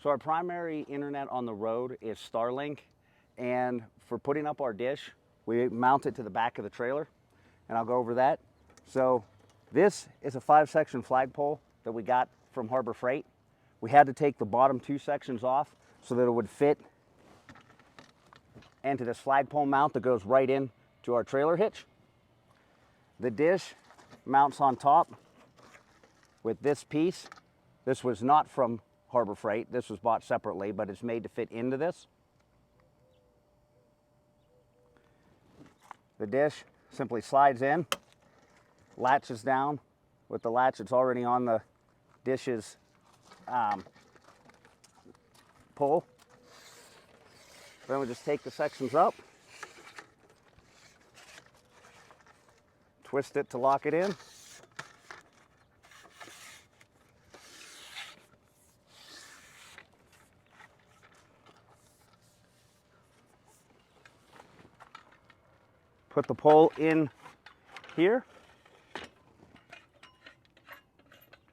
So our primary internet on the road is Starlink, and for putting up our dish, we mount it to the back of the trailer, and I'll go over that. So this is a 5-section flagpole that we got from Harbor Freight. We had to take the bottom 2 sections off so that it would fit into this flagpole mount that goes right in to our trailer hitch. The dish mounts on top with this piece. This was not from Harbor Freight. This was bought separately, but it's made to fit into this. The dish simply slides in, latches down with the latch that's already on the dish's pull. Then we just take the sections up, twist it to lock it in. Put the pole in here.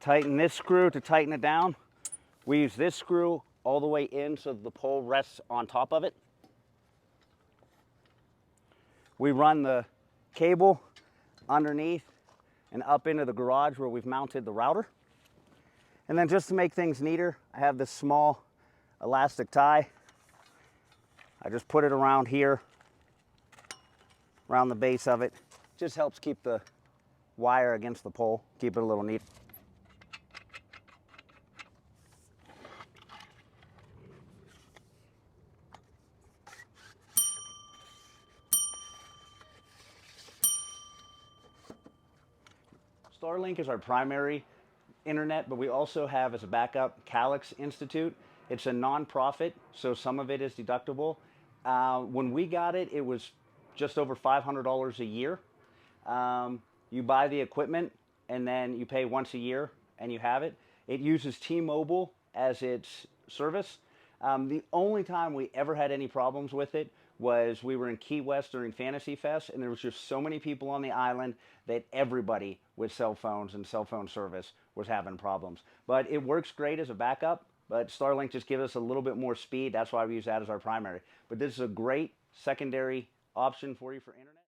Tighten this screw to tighten it down. We use this screw all the way in so that the pole rests on top of it. We run the cable underneath and up into the garage where we've mounted the router. And then just to make things neater, I have this small elastic tie. I just put it around here, around the base of it. Just helps keep the wire against the pole, keep it a little neat. Starlink is our primary internet, but we also have as a backup Calyx Institute. It's a non-profit, so some of it is deductible. When we got it, it was just over $500 a year. You buy the equipment and then you pay once a year and you have it. It uses T-Mobile as its service. The only time we ever had any problems with it was we were in Key West during Fantasy Fest, and there was just so many people on the island that everybody with cell phones and cell phone service was having problems. But it works great as a backup, but Starlink just gives us a little bit more speed. That's why we use that as our primary. But this is a great secondary option for you for internet.